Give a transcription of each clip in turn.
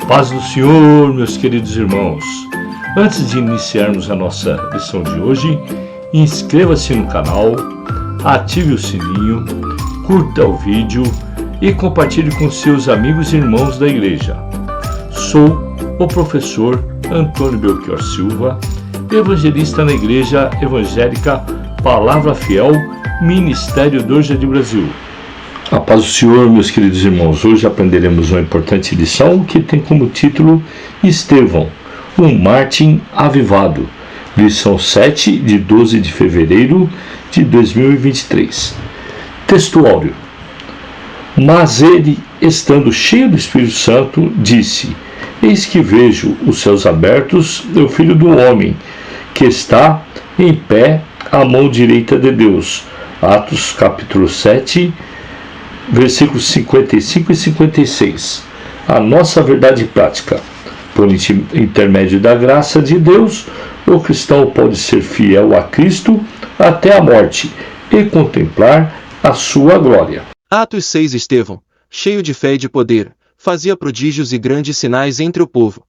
Paz do Senhor, meus queridos irmãos. Antes de iniciarmos a nossa lição de hoje, inscreva-se no canal, ative o sininho, curta o vídeo e compartilhe com seus amigos e irmãos da igreja. Sou o professor Antônio Belchior Silva, evangelista na Igreja Evangélica Palavra Fiel, Ministério do Jardim Brasil. A paz do Senhor, meus queridos irmãos. Hoje aprenderemos uma importante lição que tem como título Estevão, um mártir avivado. Lição 7, de 12 de fevereiro de 2023. Textuário. Mas ele, estando cheio do Espírito Santo, disse: Eis que vejo os céus abertos e o Filho do Homem, que está em pé à mão direita de Deus. Atos capítulo 7, versículos 55 e 56. A nossa verdade prática. Por intermédio da graça de Deus, o cristão pode ser fiel a Cristo até a morte e contemplar a sua glória. Atos 6. Estevão, cheio de fé e de poder, fazia prodígios e grandes sinais entre o povo.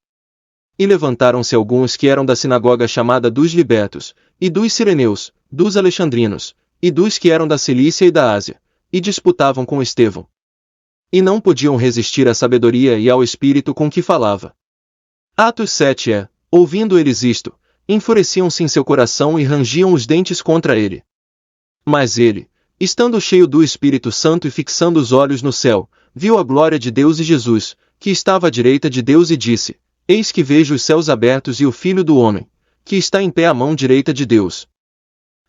E levantaram-se alguns que eram da sinagoga chamada dos libertos, e dos sireneus, dos alexandrinos, e dos que eram da Cilícia e da Ásia, e disputavam com Estevão. E não podiam resistir à sabedoria e ao espírito com que falava. Atos 7. Ouvindo eles isto, enfureciam-se em seu coração e rangiam os dentes contra ele. Mas ele, estando cheio do Espírito Santo e fixando os olhos no céu, viu a glória de Deus e Jesus, que estava à direita de Deus, e disse: Eis que vejo os céus abertos e o Filho do Homem, que está em pé à mão direita de Deus.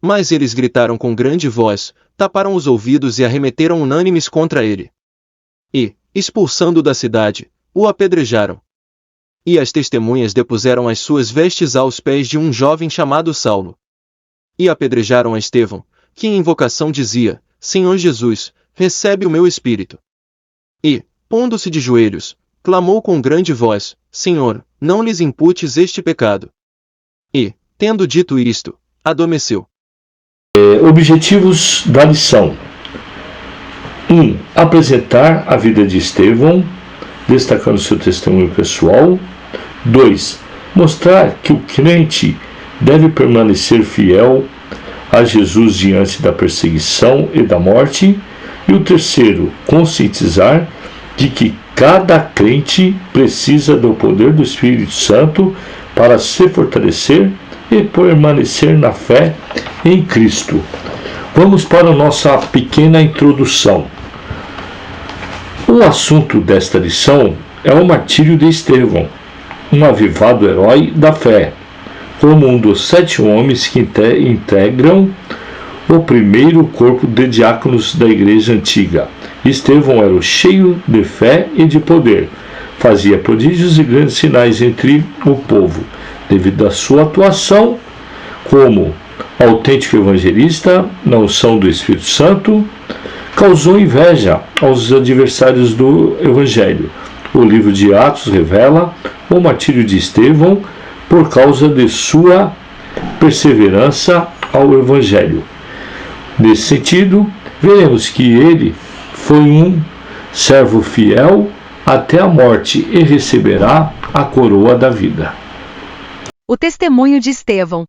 Mas eles gritaram com grande voz, taparam os ouvidos e arremeteram unânimes contra ele. E, expulsando-o da cidade, o apedrejaram. E as testemunhas depuseram as suas vestes aos pés de um jovem chamado Saulo. E apedrejaram a Estevão, que em invocação dizia: Senhor Jesus, recebe o meu espírito. E, pondo-se de joelhos, clamou com grande voz: Senhor, não lhes imputes este pecado. E, tendo dito isto, adormeceu. Objetivos da lição. 1. Apresentar a vida de Estevão, destacando seu testemunho pessoal. 2. Mostrar que o crente deve permanecer fiel a Jesus diante da perseguição e da morte. E o terceiro, conscientizar de que cada crente precisa do poder do Espírito Santo para se fortalecer e permanecer na fé em Cristo. Vamos para a nossa pequena introdução. O assunto desta lição é o martírio de Estevão, um avivado herói da fé, como um dos 7 homens que integram o primeiro corpo de diáconos da igreja antiga. Estevão era cheio de fé e de poder, fazia prodígios e grandes sinais entre o povo, devido à sua atuação como autêntico evangelista na unção do Espírito Santo, causou inveja aos adversários do Evangelho. O livro de Atos revela o martírio de Estevão por causa de sua perseverança ao Evangelho. Nesse sentido, veremos que ele foi um servo fiel até a morte e receberá a coroa da vida. O testemunho de Estevão.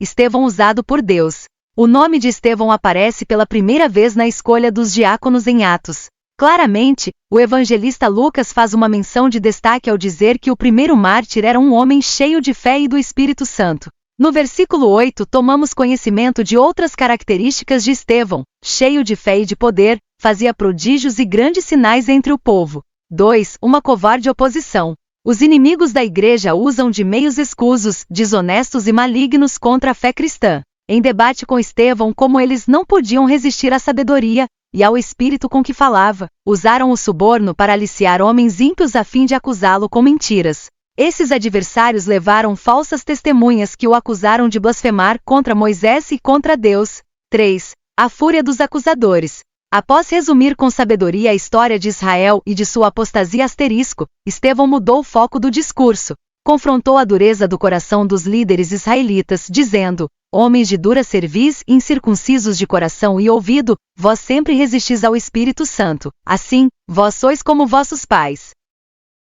Estevão usado por Deus. O nome de Estevão aparece pela primeira vez na escolha dos diáconos em Atos. Claramente, o evangelista Lucas faz uma menção de destaque ao dizer que o primeiro mártir era um homem cheio de fé e do Espírito Santo. No versículo 8 tomamos conhecimento de outras características de Estevão: cheio de fé e de poder, fazia prodígios e grandes sinais entre o povo. 2. Uma covarde oposição. Os inimigos da igreja usam de meios escusos, desonestos e malignos contra a fé cristã. Em debate com Estevão, como eles não podiam resistir à sabedoria e ao espírito com que falava, usaram o suborno para aliciar homens ímpios a fim de acusá-lo com mentiras. Esses adversários levaram falsas testemunhas que o acusaram de blasfemar contra Moisés e contra Deus. 3. A fúria dos acusadores. Após resumir com sabedoria a história de Israel e de sua apostasia Estevão mudou o foco do discurso. Confrontou a dureza do coração dos líderes israelitas, dizendo: Homens de dura cerviz, incircuncisos de coração e ouvido, vós sempre resistis ao Espírito Santo. Assim, vós sois como vossos pais.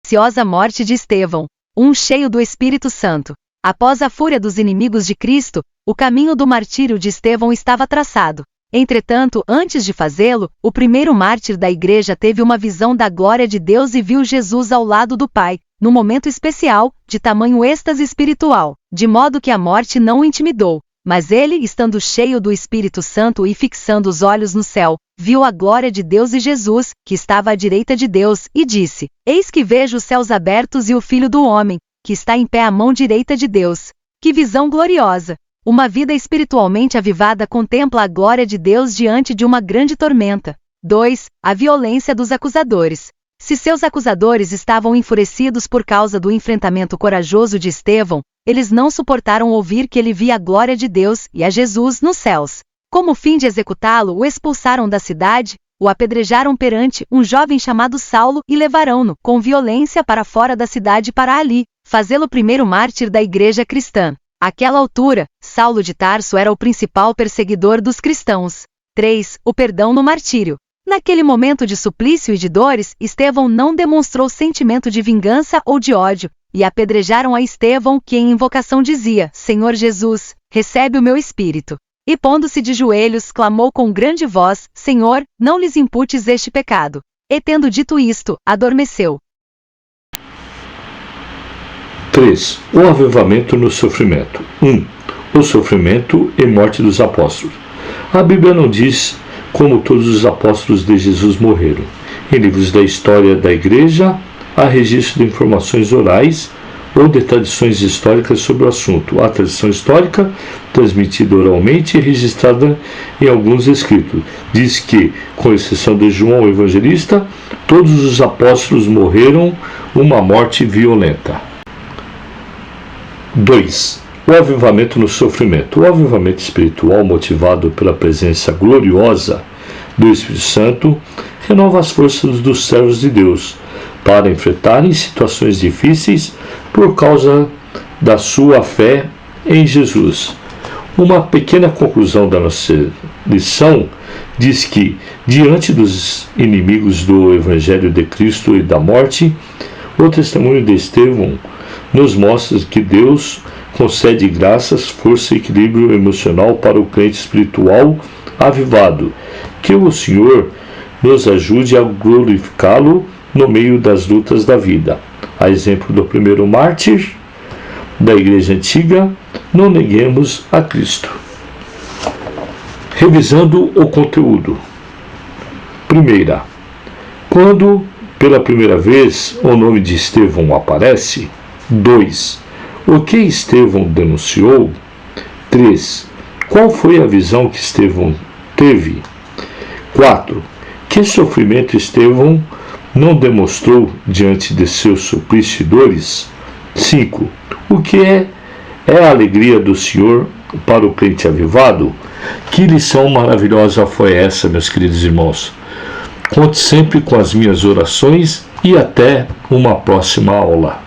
Ciosa morte de Estevão. Cheio do Espírito Santo. Após a fúria dos inimigos de Cristo, o caminho do martírio de Estevão estava traçado. Entretanto, antes de fazê-lo, o primeiro mártir da igreja teve uma visão da glória de Deus e viu Jesus ao lado do Pai, num momento especial, de tamanho êxtase espiritual, de modo que a morte não o intimidou. Mas ele, estando cheio do Espírito Santo e fixando os olhos no céu, viu a glória de Deus e Jesus, que estava à direita de Deus, e disse: Eis que vejo os céus abertos e o Filho do Homem, que está em pé à mão direita de Deus. Que visão gloriosa! Uma vida espiritualmente avivada contempla a glória de Deus diante de uma grande tormenta. 2. A violência dos acusadores. Se seus acusadores estavam enfurecidos por causa do enfrentamento corajoso de Estevão, eles não suportaram ouvir que ele via a glória de Deus e a Jesus nos céus. Como fim de executá-lo, o expulsaram da cidade, o apedrejaram perante um jovem chamado Saulo e levaram-no, com violência, para fora da cidade para ali, fazê-lo primeiro mártir da igreja cristã. Àquela altura, Saulo de Tarso era o principal perseguidor dos cristãos. 3. O perdão no martírio. Naquele momento de suplício e de dores, Estevão não demonstrou sentimento de vingança ou de ódio, e apedrejaram a Estevão, que em invocação dizia: Senhor Jesus, recebe o meu espírito. E pondo-se de joelhos, clamou com grande voz: Senhor, não lhes imputes este pecado. E tendo dito isto, adormeceu. 3. O avivamento no sofrimento. 1. O sofrimento e morte dos apóstolos. A Bíblia não diz como todos os apóstolos de Jesus morreram. Em livros da história da igreja, há registro de informações orais ou de tradições históricas sobre o assunto. A tradição histórica, transmitida oralmente e registrada em alguns escritos, diz que, com exceção de João o Evangelista, todos os apóstolos morreram uma morte violenta. 2. O avivamento no sofrimento. O avivamento espiritual, motivado pela presença gloriosa do Espírito Santo, renova as forças dos servos de Deus para enfrentarem situações difíceis por causa da sua fé em Jesus. Uma pequena conclusão da nossa lição diz que, diante dos inimigos do Evangelho de Cristo e da morte, o testemunho de Estevão nos mostra que Deus concede graças, força e equilíbrio emocional para o crente espiritual avivado. Que o Senhor nos ajude a glorificá-lo no meio das lutas da vida. A exemplo do primeiro mártir da igreja antiga, não neguemos a Cristo. Revisando o conteúdo. Primeira, quando pela primeira vez o nome de Estevão aparece. 2. O que Estevão denunciou? 3. Qual foi a visão que Estevão teve? 4. Que sofrimento Estevão não demonstrou diante de seus suplício e dores? 5. O que é a alegria do Senhor para o crente avivado? Que lição maravilhosa foi essa, meus queridos irmãos? Conte sempre com as minhas orações e até uma próxima aula.